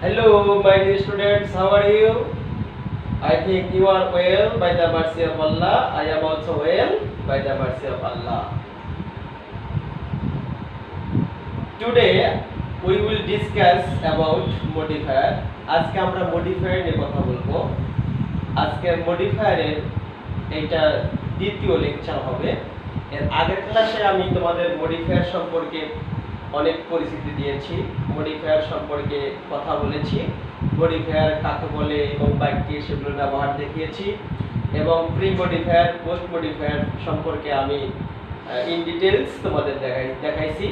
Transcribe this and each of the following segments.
Hello, my dear students, how are you? I think you are well by the mercy of Allah. I am also well by the mercy of Allah. Today we will discuss about modifier. আজকে আমরা modifier নিয়ে কথা বলবো। আজকে মডিফায়ারের এটা দ্বিতীয় lecture হবে। এর আগের ক্লাসে আমি তোমাদের মডিফায়ার সম্পর্কে অনেক পরিচিতি দিয়েছি, মডিফায়ার সম্পর্কে কথা বলেছি, মডিফায়ার কাকে বলে এবং বাক্যে সেগুলোর ব্যবহার দেখিয়েছি এবং প্রি মডিফায়ার পোস্ট মডিফায়ার সম্পর্কে আমি ইন ডিটেইলস তোমাদের দেখাইছি।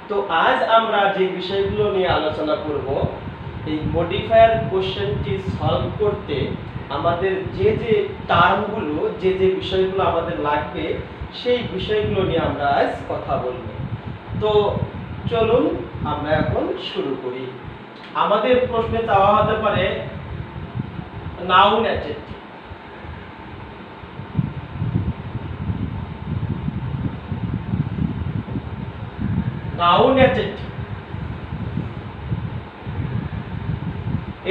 তো আজ আমরা যে বিষয়গুলো নিয়ে আলোচনা করব, এই মডিফায়ার কোশ্চেনটি সলভ করতে আমাদের যে যে টার্মগুলো, যে যে বিষয়গুলো আমাদের লাগবে, সেই বিষয়গুলো নিয়ে আমরা আজ কথা বলবো। তো চলুন আমরা এখন শুরু করি। আমাদের প্রশ্নে চাওয়া হতে পারে নাউন অ্যাডজেক্টিভ। নাউন অ্যাডজেক্টিভ,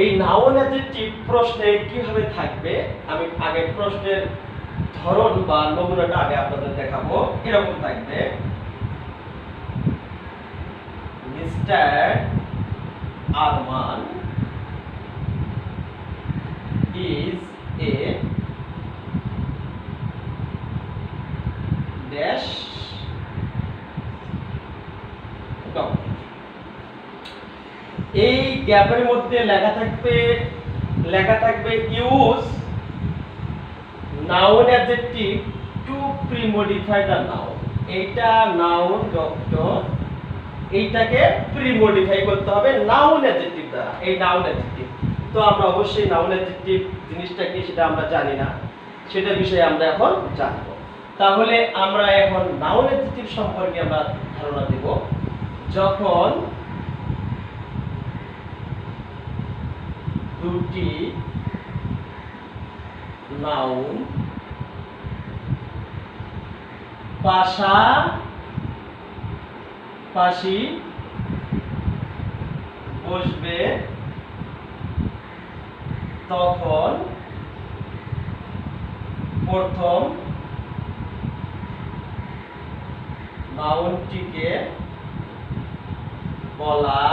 এই নাউন অ্যাডজেক্টিভ প্রশ্নে কিভাবে থাকবে আমি আগে প্রশ্নের ধরন বা নমুনাটা আগে আপনাদের দেখাবো। এরকম থাকবে, mister Arman is a dash doctor। এই গ্যাপের মধ্যে লেখা থাকবে use noun adjective to premodify the noun. এইটা নাউন ডক্টর, এইটাকে প্রিমডিফাই করতে হবে নাউন অ্যাডজেক্টিভ দ্বারা। এই নাউন অ্যাডজেক্টিভ, তো আমরা অবশ্যই নাউন অ্যাডজেক্টিভ জিনিসটা কি সেটা আমরা জানি না, সেটা বিষয়ে আমরা এখন জানবো। তাহলে আমরা এখন নাউন অ্যাডজেক্টিভ সম্পর্কে আমরা ধারণা দেব। যখন দুটি নাউন পাশাপাশি বসবে তখন প্রথম নাউনটিকে বলা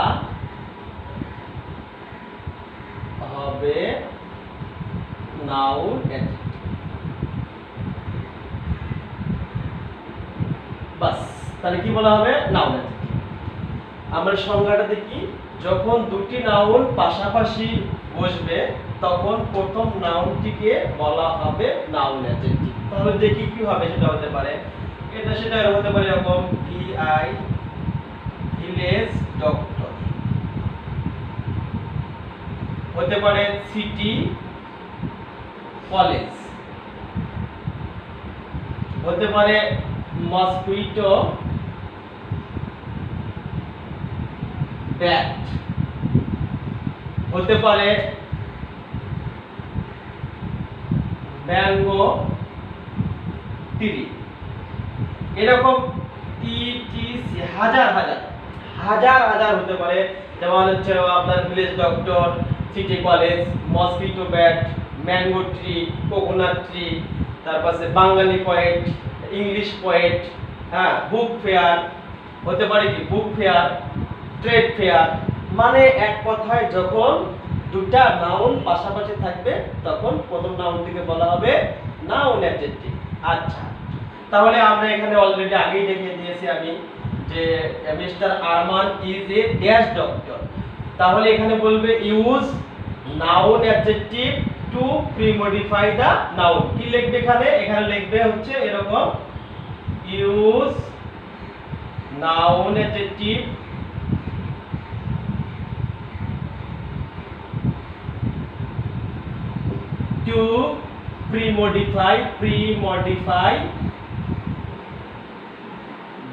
হবে নাউন অ্যাডজেক্টিভ। বাস, তাহলে কি বলা হবে? Noun adjective. আমরা সংজ্ঞাটা দেখি। যখন দুটি নাউন পাশাপাশি বসবে তখন প্রথম নাউনটিকে বলা হবে নাউন অ্যাডজেক্টিভ। তাহলে দেখি কি হবে, সেটা হতে পারে এটা, সেটা হতে পারে এরকম, ভিআই ভিলেজ ডক্টর, হতে পারে সিটি কলেজ, হতে পারে মসকুইটো ব্যাট, হতে পারে ম্যাঙ্গো ট্রি। এরকম ইটিসি হাজার হাজার হাজার হাজার হতে পারে। যেমন হচ্ছে আপনার village doctor, city college, mosquito bat, mango tree, coconut tree, তারপরে বাঙালি পয়েট, ইংলিশ পয়েট, হ্যাঁ, বুক ফেয়ার, হতে পারে কি বুক ফেয়ার, ট্রেড ফেয়ার। মানে এক কথায় যখন দুটা নাউন পাশাপাশি থাকবে তখন প্রথম নাউনটিকে বলা হবে নাউন অ্যাডজেক্টিভ। আচ্ছা, তাহলে আমরা এখানে অলরেডি আগেই দেখিয়ে দিয়েছি আমি যে mister Arman is a dash doctor. তাহলে এখানে বলবে use noun adjective to premodify the noun. কি লিখবে এখানে? এখানে লিখবে হচ্ছে এরকম, use noun adjective to premodify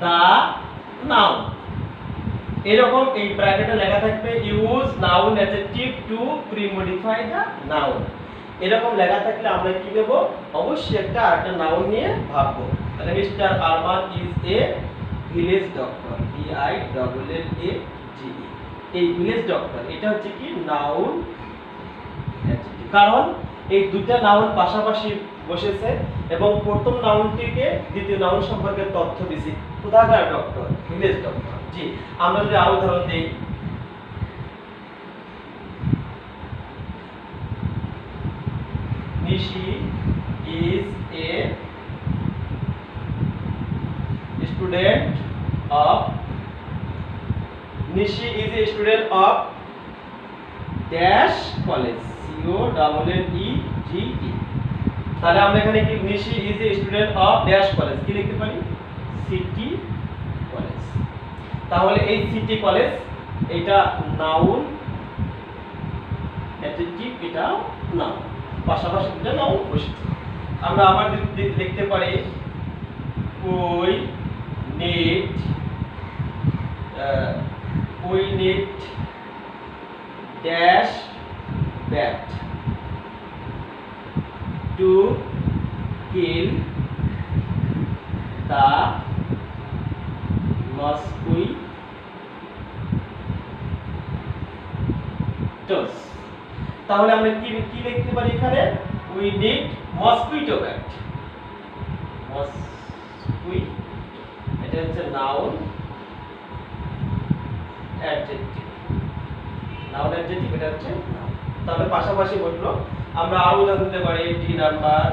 the noun। এরকম এই ব্র্যাকেটে লেখা থাকবে use noun adjective to premodify the noun. এরকম লেখা থাকলে আমরা কি দেব? অবশ্যই একটা আরেকটা নাউন নিয়ে ভাববো। তাহলে mister Arman is a village doctor, VILLAGE। এই ভিলেজ ডক্টর এটা হচ্ছে কি নাউন অ্যাডজেক্টিভ, কারণ এই দুইটা নাউন পাশাপাশি বসেছে এবং প্রথম নাউনটিকে দ্বিতীয় নাউন সম্পর্কে তথ্য দিছি। কোথাকার ডক্টর? Village doctor. জি, আমরা যদি আরো উদাহরণ দেই, নিশি is a student of Nishi is a student of dash college, COLLEGE। তাহলে আমরা এখানে কি নিশি is a student of dash college কি লিখতে পারি? City college. তাহলে এই সিটি কলেজ এটা নাউন অ্যাডজেক্টিভ, এটা নাউন, পাশাপাশি দুটো নাউন বসেছে। আমরা আবার লিখতে পারি we need dash bat to kill the mosquitoes। তাহলে আমরা কি কি লিখতে পারি এখানে? we need mosquito bat, mosquito, এটা হচ্ছে নাউন অ্যাডজেক্টিভ, নাউন অ্যাডজেক্টিভ এটা হচ্ছে নাউন। তাহলে পাশাপাশি বললো আমরা আরো উদাহরণ দিতে পারি। ডি নাম্বার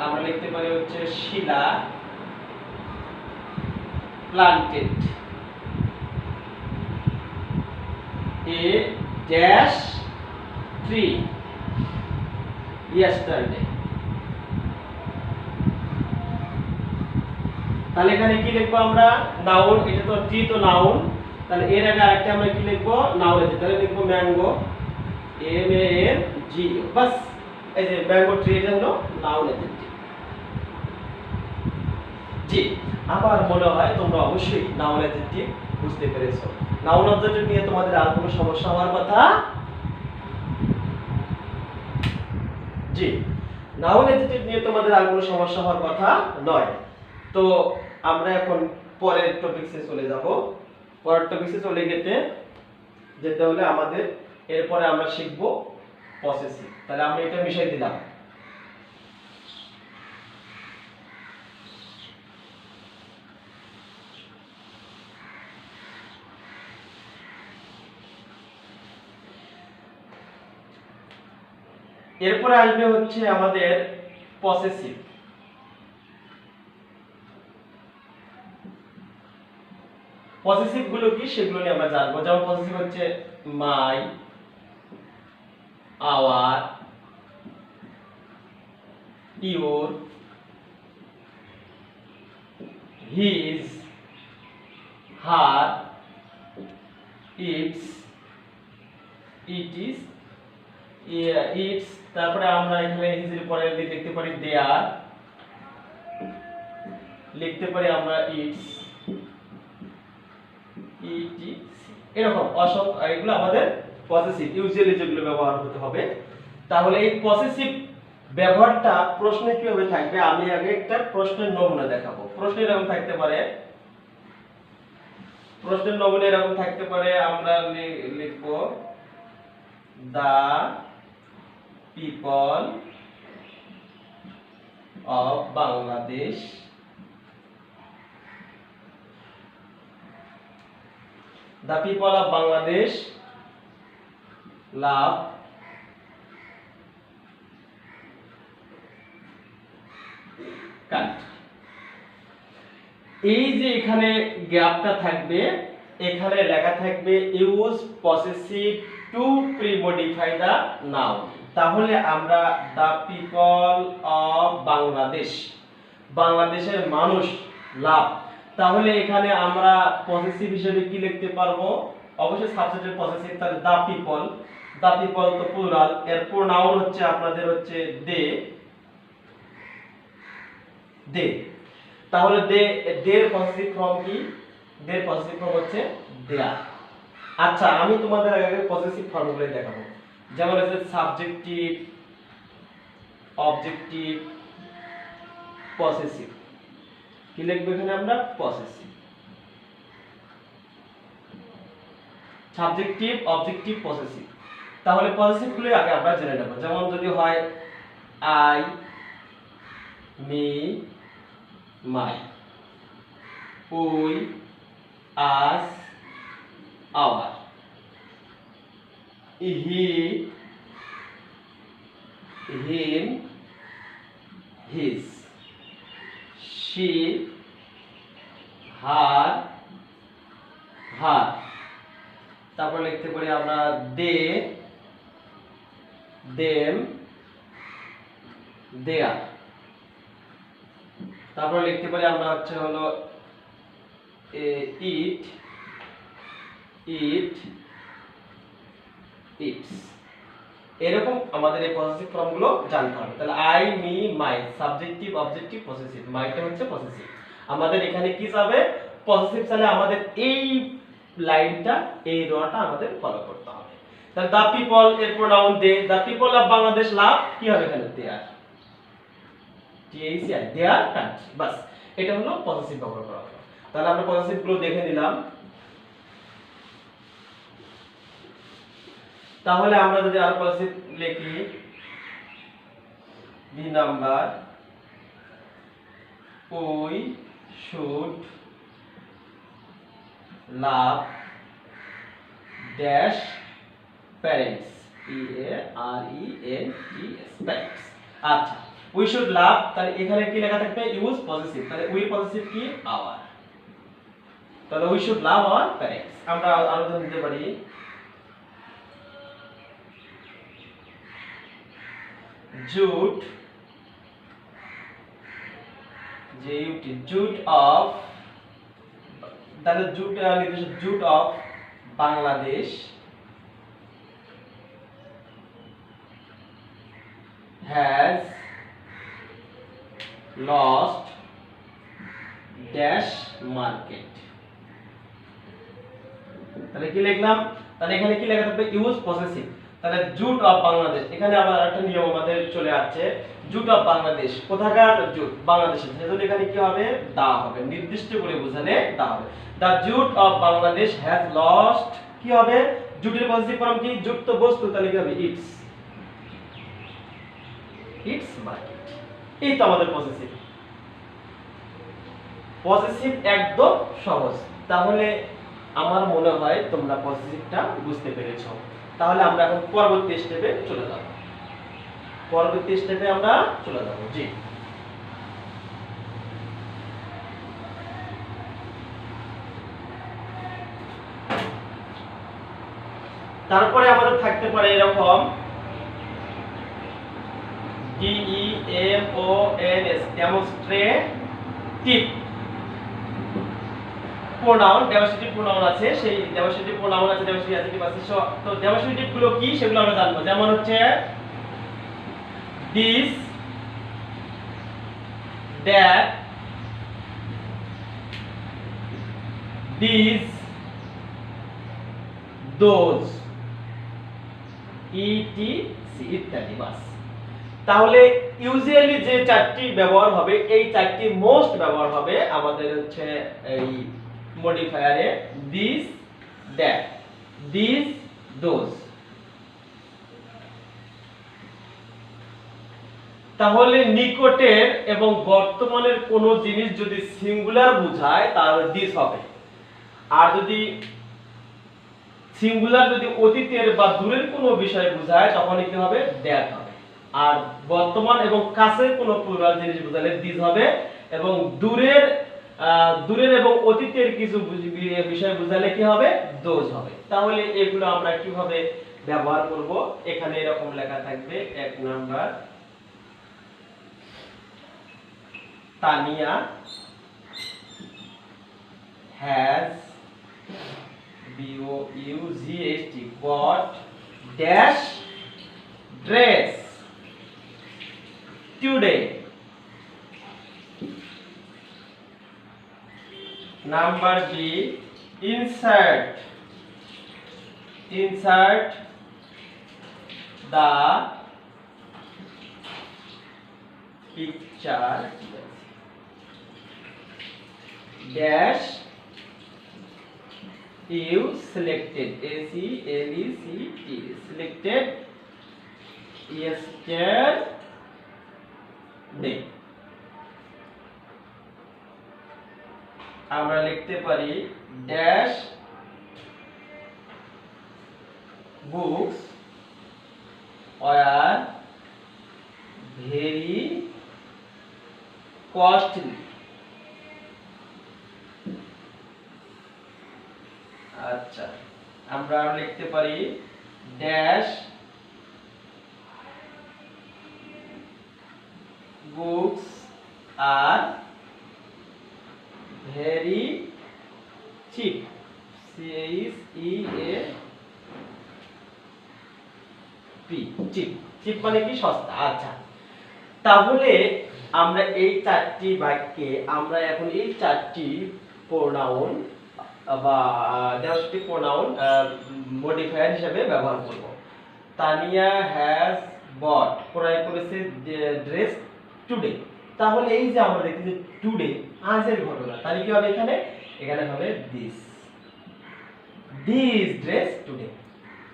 আমরা লিখতে পারি হচ্ছে শিলা planted a dash tree yesterday। তাহলে এখানে কি লিখবো আমরা? নাউন, এটা তো ট্রি তো নাউন, তাহলে এর আগে আরেকটা আমরা কি লিখবো? নাউন আছে, তাহলে লিখবো ম্যাঙ্গো, MANGO। বাস, এই যে ম্যাঙ্গো ট্রি এটা হলো নাউন অ্যাডজেক্টিভ। জি, আমার মনে হয় তোমরা অবশ্যই নাউন অ্যাডজেক্টিভ বুঝতে পেরেছো। নাউন অ্যাডজেক্টিভ নিয়ে তোমাদের আর কোনো সমস্যা হওয়ার কথা? জি, নাউন অ্যাডজেক্টিভ নিয়ে তোমাদের আর কোনো সমস্যা হওয়ার কথা নয়। তো আমরা এখন পরের টপিকসে চলে যাব। পরের টপিকসে চলে যেতে হলে আমাদের এরপরে আমরা শিখব পসেসিভ। তাহলে আমরা এটা মিশাই দিলাম। এরপরে আসবে হচ্ছে আমাদের পসেসিভ। পসেসিভ গুলো কি সেগুলো নিয়ে আমরা জানবো। যেমন পসেসিভ হচ্ছে my, our, your, his, her, its, it is, its. তারপরে আমরা এখানে হিজের পরে লিখতে পারি দেয়ার, লিখতে পারি আমরা ইটস, এরকম অসংখ্য, এগুলো আমাদের পসেসিভ ইউজুয়ালি যেগুলো ব্যবহার হতে হবে। তাহলে এই পসেসিভ ব্যবহারটা প্রশ্নে কিভাবে থাকবে আমি আগে একটা প্রশ্নের নমুনা দেখাবো। প্রশ্ন এরকম থাকতে পারে, প্রশ্নের নমুনা এরকম থাকতে পারে, আমরা লিখব the people of Bangladesh The people of Bangladesh love country। এই যে এখানে গ্যাপটা থাকবে, এখানে লেখা থাকবে use possessive to pre-modify the noun. তাহলে আমরা দা পিপল অফ বাংলাদেশ, বাংলাদেশের মানুষ লাভ, তাহলে এখানে আমরা পসেসিভ হিসেবে কি লিখতে পারবো? অবশ্যই সাবজেক্টের পসেসিভ, তাহলে দা পিপল, দা পিপল তো প্লুরাল, এর প্রোনাউন হচ্ছে আপনাদের হচ্ছে দে, দে। তাহলে দে, দের পসেসিভ ফর্ম কি? দের পসেসিভ ফর্ম হচ্ছে দেয়ার। আচ্ছা, আমি তোমাদের আগে পসেসিভ ফর্মগুলো দেখাবো। যেমন হচ্ছে সাবজেক্টিভ, অবজেক্টিভ, পসেসিভ। কি লিখবো এখানে আমরা? পসেসিভ। Subjective, objective, possessive. তাহলে পসেসিভ গুলো আগে আমরা জেনে নেব। যেমন যদি হয় I, me, my, we, us, our, he, him, his, she, her, her. তারপর লিখতে পারি আমরা দে, দেম, দেয়ার। তারপর লিখতে পারি আমরা হচ্ছে হলো ইট, ইট, ইটস। এরকম আমাদের এই পসেসিভ ফর্মগুলো জানতে হবে। তাহলে I, me, my, subjective, objective, possessive. মাইটা হচ্ছে পসেসিভ। আমাদের এখানে কি যাবে? পসেসিভ চাইলে আমাদের এই লাইনটা, এই রটা আমাদের ফলো করতে হবে। তাহলে দা পিপল এর pronoun they, the people of Bangladesh love, কি হবে এখানে? দে আর, টিএইচআর, দে আর কান্ট্রি। বাস, এটা হলো পসেসিভ ব্যবহার করা হলো। তাহলে আমরা পসেসিভ গুলো দেখে নিলাম। তাহলে আমরা যদি আরো পসেসিভ লিখি, B number, we should love dash parents, P A R E N T S, parents. আচ্ছা, উই শুড লাভ, তাহলে এখানে কি লেখা থাকবে? Use possessive. তাহলে উই পসেসিভ কি? আওয়ার। তাহলে we should love our parents. আমরা আরো উদাহরণ দিতে পারি, জুট, জেইউটি, জুট অফ, তাহলে জুট নির্দেশ, jute of Bangladesh has lost dash market। তাহলে কি লিখলাম? তাহলে এখানে কি লেখা থাকবে? Use possessive. তাহলে জুট অফ বাংলাদেশ, এখানে আবার একটা নিয়ম আমাদের চলে আসছে, জুট অফ বাংলাদেশ, কোথাকার জুট? বাংলাদেশের। সেজন্য এখানে কি হবে? দা হবে, নির্দিষ্ট করে বোঝালে দা হবে। The jute of Bangladesh has lost, কি হবে? জুটের পসেসিভ ফর্ম কি? যুক্ত বস্তু, তাহলে কি হবে? It's, it's market. এই তো আমাদের পসেসিভ। পসেসিভ একদম সহজ। তাহলে আমার মনে হয় তোমরা পসেসিভটা বুঝতে পেরেছো। তাহলে আমরা এখন পরবর্তী স্টেপে চলে যাব। পরবর্তী স্টেপে আমরা চলে যাব। জি, তারপরে আমাদের থাকতে পারে এরকম DEMONS, demonstrative pronoun. Demonstrative pronoun আছে, সেই ডেমনস্ট্রেটিভ প্রোনাউন আছে, ডেমনস্ট্রেটিভ অ্যাডজেক্টিভ আছে। তো ডেমনস্ট্রেটিভ গুলো কি সেগুলো আমরা জানবো। যেমন হচ্ছে this, that, this, those, etc ইত্যাদি। বাস, তাহলে ইউজুয়ালি যে চারটি ব্যবহার হবে, এই চারটি মোস্ট ব্যবহার হবে আমাদের হচ্ছে এই মডিফায়ারে দিস, দ্যাট, দিস, দোজ। তাহলে নিকটের এবং বর্তমানের কোন জিনিস যদি সিঙ্গুলার বোঝায় তাহলে দিস হবে, আর যদি সিঙ্গুলার যদি অতীতের বা দূরের কোনো বিষয় বোঝায় তখন কি হবে? দ্যাট হবে। আর বর্তমান এবং কাছের কোনো প্লুরাল জিনিস বোঝালে দিস হবে, এবং দূরের এবং অতীতের কিছু বিষয় বোঝালে কি হবে? দোজ হবে। তাহলে এগুলো আমরা কিভাবে ব্যবহার করব? এখানে এরকম লেখা থাকবে। এক number, Tania has BOUGHT bought dash dress today. Number B, insert the picture dash you selected selected yesterday আমরা লিখতে পারি dash books were very costly আচ্ছা আমরা লিখতে পারি dash books are very cheap cheap cheap মানে কি সস্তা আচ্ছা তাহলে আমরা এই চারটি বাক্যে আমরা এখন এই চারটি প্রোনাউন বা দেশটি প্রোনাউন মডিফায়ার হিসেবে ব্যবহার করব তানিয়া হ্যাজ বট ক্রয় করেছে ড্রেস টুডে তাহলে এই যে আমরা দেখি টুডে আজের ঘটনা তাহলে কি হবে এখানে এখানে হবে দিস ড্রেস টুডে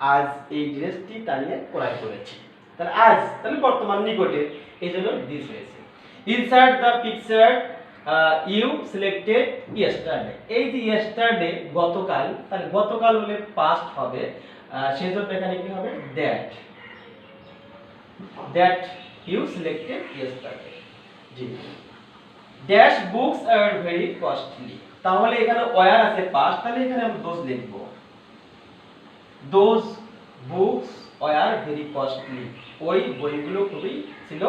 আজ এই ড্রেসটি তানিয়া ক্রয় করেছে তাহলে আজ তাহলে বর্তমান নিকটে এইজন্য দিস হয়েছে insert the picture you selected yesterday এই যে ইয়েস্টারডে গতকাল তাহলে গতকাল হলে পাস্ট হবে সেজন্য এখানে কি হবে দ্যাট ইউ সিলেক্টেড ইয়েস্টারডে জি dash books are very costly তাহলে এখানে ওয়্যার আছে পাস্ট তাহলে এখানে আমরা দোজ লিখব those books were very costly ওই বইগুলো খুবই ছিল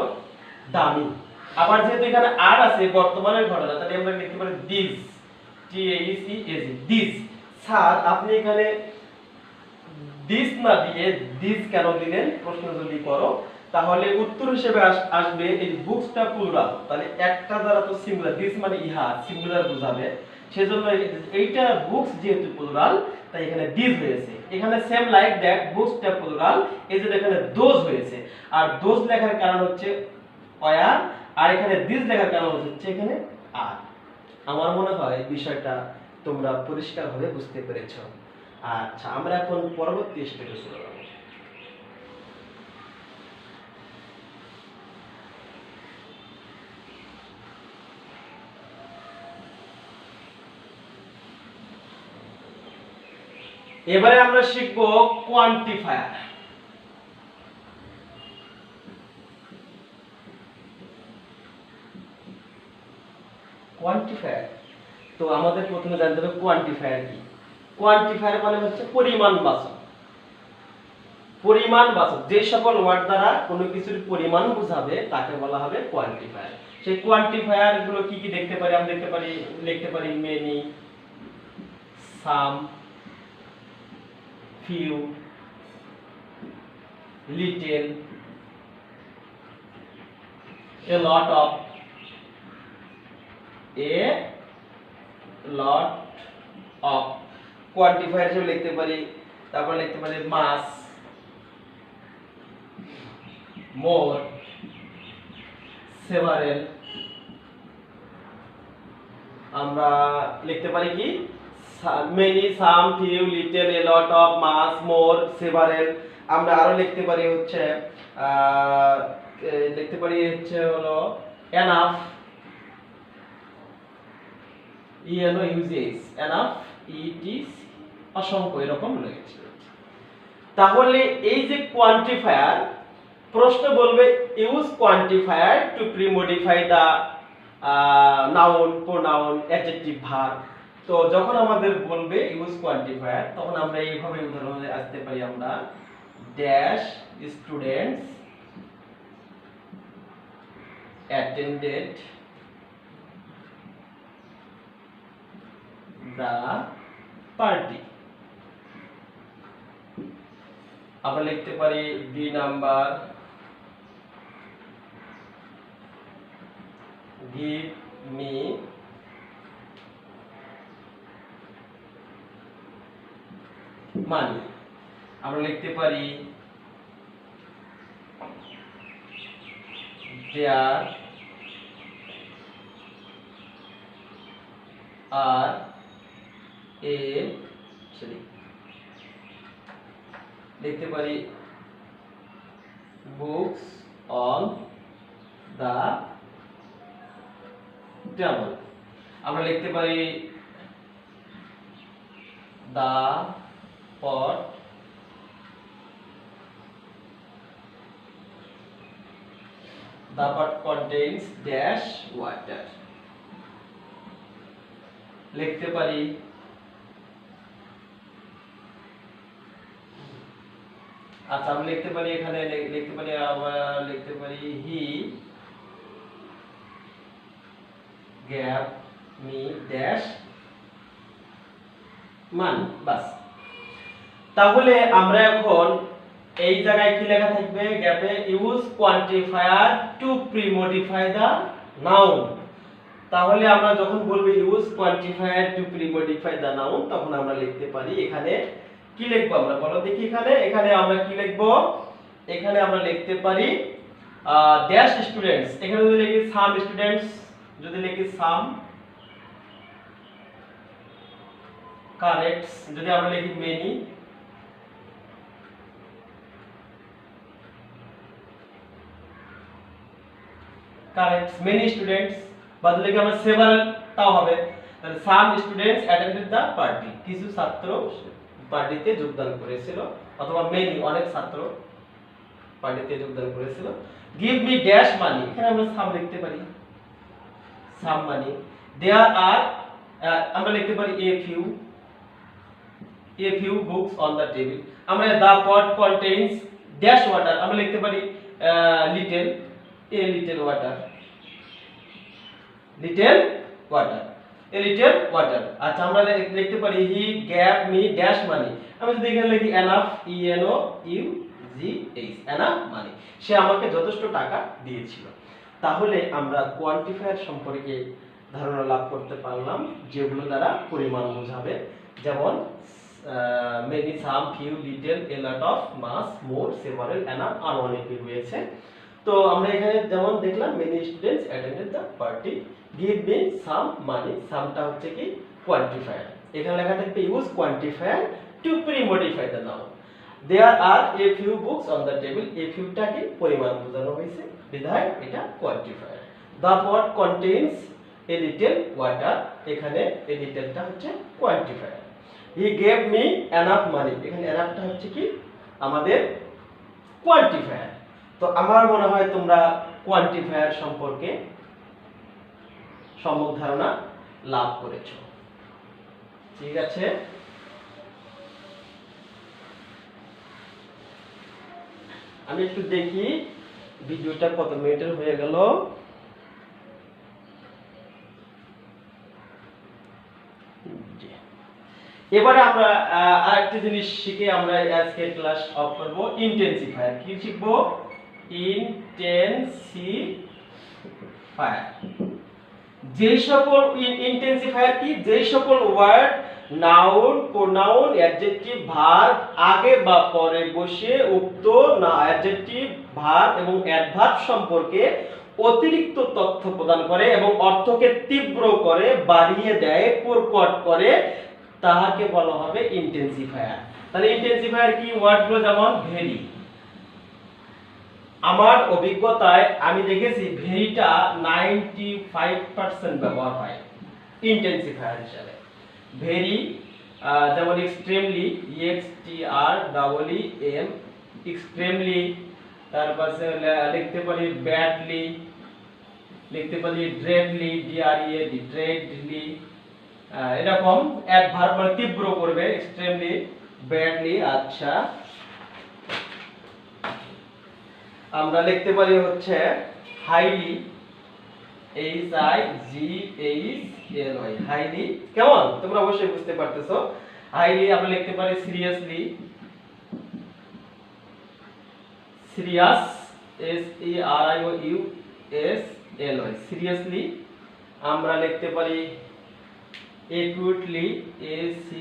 দামি আবার যেহেতু এখানে আর আছে বর্তমানের ঘটনা তাহলে আমরা লিখতে পারি দিস দিস স্যার আপনি এখানে দিস না দিয়ে দিস কেন দিলেন প্রশ্ন যদি করো তাহলে উত্তর হিসেবে আসবে এই বুকসটা প্লুরাল তাহলে একটা দ্বারা তো সিঙ্গুলার দিস মানে ইহা সিঙ্গুলার বোঝাবে সেজন্য এইটা বুকস যেহেতু প্লুরাল তাই এখানে দিস হয়েছে এখানে সেম লাইক দ্যাট বুকসটা প্লুরাল এজন্য এখানে দোজ হয়েছে আর দোজ লেখার কারণ হচ্ছে ওয়্যার আর এখানে দিস লেখার কারণ হচ্ছে এখানে আর আমার মনে হয় বিষয়টা তোমরা পরিষ্কারভাবে বুঝতে পেরেছো আচ্ছা আমরা এখন পরবর্তী স্টেপে চলে যাব এবারে আমরা শিখব কোয়ান্টিফায়ার কোয়ান্টিফায়ার তো আমাদের প্রথমে জানতে হবে কোয়ান্টিফায়ার কি কোয়ান্টিফায়ার মানে হচ্ছে পরিমাণবাচক যে সকল ওয়ার্ড দ্বারা কোনো কিছুর পরিমাণ বোঝাবে তাকে বলা হবে কোয়ান্টিফায়ার সেই কোয়ান্টিফায়ার গুলো কি কি দেখতে পারি আমরা লিখতে পারি many some few little a lot of quantifier হিসেবে লিখতে পারি তারপর লিখতে পারি মাস মোর সেভারেল আমরা লিখতে পারি কি many some few little a lot of mass more several আমরা আরো লিখতে পারি হচ্ছে হলো enough uses enough it is অসংখ্য এরকম লিখছি তাহলে এই যে কোয়ান্টিফায়ার প্রশ্ন বলবে use quantifier to premodify the noun pronoun adjective verb তো যখন আমাদের বলবে ইউজ কোয়ান্টিফায়ার তখন আমরা এইভাবে উদাহরণে আসতে পারি আমরা dash students attended the party আমরা লিখতে পারি B number give me money আমরা লিখতে পারি দেয়ার আর এ সরি লিখতে পারি বুকস অন দা টেবল। আমরা লিখতে পারি দা পট contains dash water। লিখতে পারি আচ্ছা আমি লিখতে পারি এখানে লিখতে পারি আমরা লিখতে পারি হি gave me dash money। বাস, তাহলে আমরা এখন এই জায়গায় কি লেখা থাকবে গ্যাপে use quantifier to premodify the noun. তাহলে আমরা যখন বলবো use quantifier to premodify the noun তখন আমরা লিখতে পারি এখানে কি লিখবো আমরা বলো দেখি এখানে আমরা কি লিখবো এখানে আমরা লিখতে পারি ড্যাশ স্টুডেন্টস। এখানে যদি লিখি সাম স্টুডেন্টস, যদি লিখি সাম কারেক্টস, যদি আমরা লিখি মেনি কারেক্টস, মেনি স্টুডেন্টস বদলে লিখি আমরা সেভারাল তাও হবে। তাহলে some students attended the party, কিছু ছাত্র পার্টিতে যোগদান করেছিল, অথবা মেনি অনেক ছাত্র পার্টিতে যোগদান করেছিল। গিভ মি ড্যাশ মানি, এখানে আমরা সাম লিখতে পারি সাম মানি। দেয়ার আর আমরা লিখতে পারি a few books on the table। আমরা the pot contains dash water, আমরা লিখতে পারি little water a little water। আচ্ছা আমরা লিখতে পারি he gave me dash money, আমি যদি এখানে লিখি enough enough money, সে আমাকে যথেষ্ট টাকা দিয়েছিল। তাহলে আমরা কোয়ান্টিফায়ার সম্পর্কে ধারণা লাভ করতে পারলাম যেগুলো দ্বারা পরিমাণ বোঝাবে, যেমন many, some, few, little, a lot of, much, more, several, enough আর অনেকই রয়েছে। তো আমরা এখানে যেমন দেখলাম many students attended the party, give me some money, সামটা হচ্ছে কি কোয়ান্টিফায়ার, এখানে লেখা থাকবে use quantifier to premodify the noun. there are a few books on the table, a few টাকে পরিমাণ বোঝানো হয়েছে বিধায় এটা quantifier. the pot contains a little water, এখানে a littleটা হচ্ছে quantifier. he gave me enough money, এখানে enoughটা হচ্ছে কি আমাদের কোয়ান্টিফায়ার। তো আমার মনে হয় তোমরা কোয়ান্টিফায়ার সম্পর্কে সম্যক ধারণা লাভ করেছো। ঠিক আছে, আমি একটু দেখি ভিডিওটা কত মিনিটের হয়ে গেল। এবারে আমরা আরেকটা জিনিস শিখে আমরা আজকে ক্লাস অফ করব। ইন্টেন্সিফায়ার কি শিখবো? ইন্টেন্সিফায়ার, যে সকল ইন্টেন্সিফায়ার কি যে সকল word noun, pronoun, adjective, verb আগে বা পরে বসে উক্ত না অ্যাডজেক্টিভ, ভার্ব এবং অ্যাডভার্ব সম্পর্কে অতিরিক্ত তথ্য প্রদান করে এবং অর্থকে তীব্র করে, বাড়িয়ে দেয়, প্রকট করে, তাহাকে বলা হবে ইন্টেন্সিফায়ার। তাহলে ইন্টেন্সিফায়ার কি? ওয়ার্ডগুলো যেমন ভেরি, আমার অভিজ্ঞতায় আমি দেখেছি ভেরিটা 95% ব্যবহার হয় ইন্টেন্সিফায়ার হিসেবে। ভেরি যেমন এক্সট্রিমলি, EXTREEM এক্সট্রিমলি, তারপরে লিখতে পারি ব্যাডলি, লিখতে পারি ড্রেডলি, DREAD ড্রেডলি, এরকম অ্যাডভার্ব মানে তীব্র করবে, এক্সট্রিমলি, ব্যাডলি। আচ্ছা আমরা লিখতে পারি হচ্ছে হাইলি, HIGHLY হাইলি। কেমন তোমরা অবশ্যই বুঝতে পারতেছো। হাইলি আমরা লিখতে পারি সিরিয়াসলি, সিরিয়াস, SERIOUSLY সিরিয়াসলি। আমরা লিখতে পারি acutely, ACUTE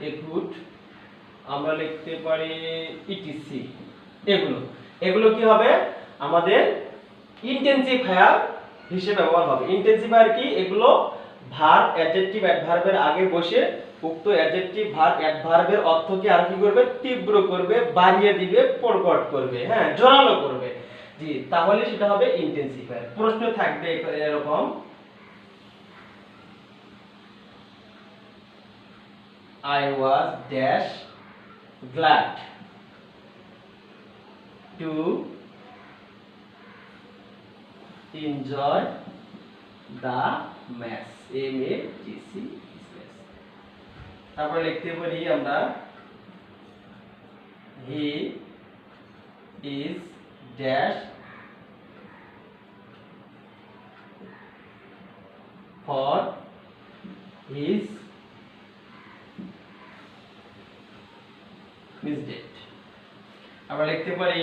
acute। আমরা লিখতে পারি ETC। এগুলো কি হবে? আমাদের ইন্টেন্সিফায়ার হিসেবে ব্যবহার হবে। ইন্টেন্সিফায়ার কি? এগুলো ভার্ব অ্যাডজেক্টিভ অ্যাডভার্বের আগে বসে উক্ত অ্যাডজেক্টিভ ভার্ব অ্যাডভার্বের অর্থকে আর কি করবে, তীব্র করবে, বাড়িয়ে দিবে, প্রকট করবে, হ্যাঁ জোরালো করবে। জি, তাহলে সেটা হবে ইন্টেন্সিফায়ার। প্রশ্ন থাকবে এরকম, I was dash glad to enjoy the match, MATC। তারপর লিখতে পারি আমরা he is dash for his mistake। আমরা লিখতে পারি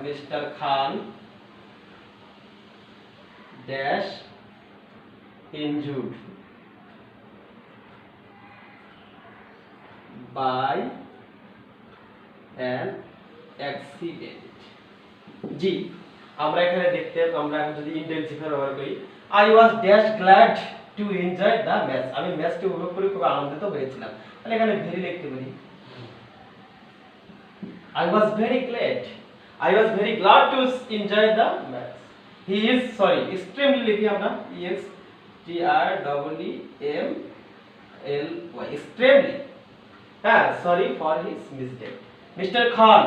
mister Khan dash injured by an accident। জি, আমরা এখানে আমরা এখন যদি ইন্টেন্সিফায়ার ব্যবহার করি, I was dash glad to enjoy the match, আমি ম্যাচকে উপভোগ করে খুব আনন্দিত হয়েছিলাম। তাহলে এখানে ভেরি লিখতে পারি I was very glad to enjoy the match। He is extremely লিখি আমরা extremely, extremely, হ্যাঁ sorry for his mistake। Mr. Khan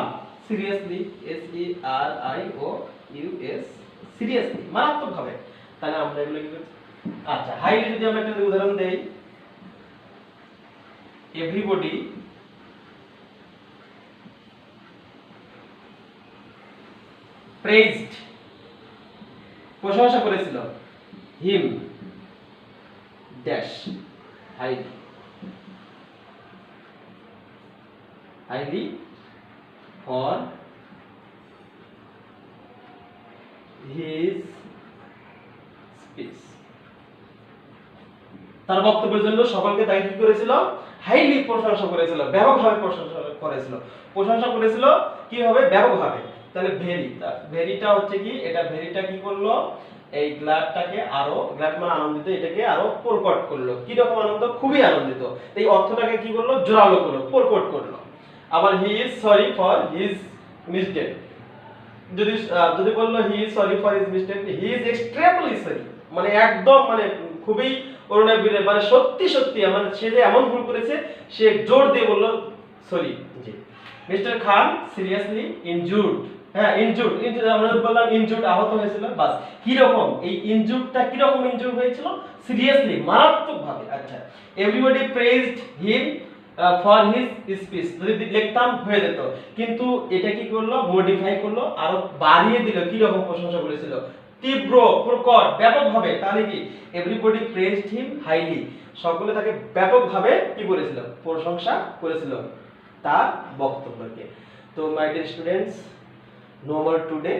seriously, SERIOUS seriously, মারাত্মকভাবে। তাহলে আমরা এগুলো কি করছি, আচ্ছা হাইলি যদি আমরা একটা উদাহরণ দেই, everybody praised, প্রশংসা করেছিল, him dash highly for his speech। তার বক্তব্যের জন্য সকলকে তাকে কি করেছিল, হাইলি প্রশংসা করেছিল, ব্যাপকভাবে প্রশংসা করেছিল। প্রশংসা করেছিল কি হবে, ব্যাপকভাবে। তাহলে ভেরিটা হচ্ছে কি, এটা ভেরিটা কি করলো, এই গ্ল্যাডটাকে আরো, গ্ল্যাড মানে আনন্দিত, এটাকে আরো প্রকট করলো। কি রকম আনন্দ, খুবই আনন্দিত। এই অর্থটাকে কি করলো, জোরালো করলো, প্রকট করলো। আবার he is sorry for his mistake, যদি বললো he is sorry for his mistake, he is extremely sorry, মানে একদম মানে খুবই মানে সত্যি মানে সে যে এমন ভুল করেছে সে জোর দিয়ে বললো সরি। জি, মিস্টার খান সিরিয়াসলি ইনজুর্ড, হ্যাঁ ইনজুর্ড, আমরা বললাম ইনজুর্ড, আহত হয়েছিল, বাস। কি রকম এই ইনজুর্ডটা, কি রকম ইনজুর্ড হয়েছিল, সিরিয়াসলি, মারাত্মকভাবে। আচ্ছা, everybody praised him for his speech, যদি লিখতাম হয়ে যেত, কিন্তু এটা কি করলো, মডিফাই করলো, আরো বাড়িয়ে দিল। কি রকম প্রশংসা করেছিল, তীব্র, প্রকট, ব্যাপকভাবে। তাহলে কি এভরিবডি প্রেজড হিম হাইলি, সকলে তাকে ব্যাপকভাবে কি করেছিল, প্রশংসা করেছিল তার বক্তব্যকে। তো my dear students, no more today,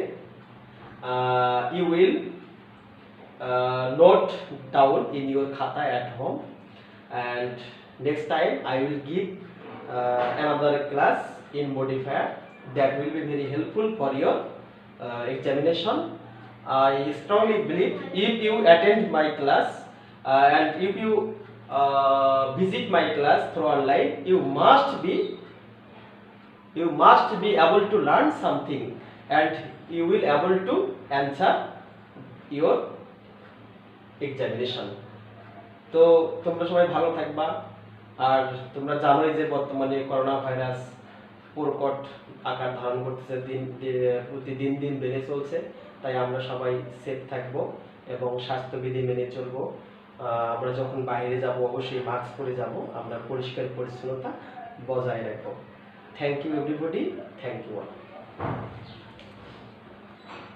you will note down in your khata at home, and next time I will give another class in modifier that will be very helpful for your examination। I strongly believe if you attend my class and if you visit my class through online, you must be able to learn something and you will able to answer your examination। তো তোমরা সবাই ভালো থাকবা। আর তোমরা জানোই যে বর্তমানে corona virus প্রকট আকার ধারণ করতেছে, প্রতিদিন দিন বেড়ে চলছে। তাই আমরা সবাই সেফ থাকব এবং স্বাস্থ্যবিধি মেনে চলব। আমরা যখন বাইরে যাব অবশ্যই মাস্ক পরে যাব, আমরা পরিষ্কার পরিচ্ছন্নতা বজায় রাখব। Thank you everybody, thank you all.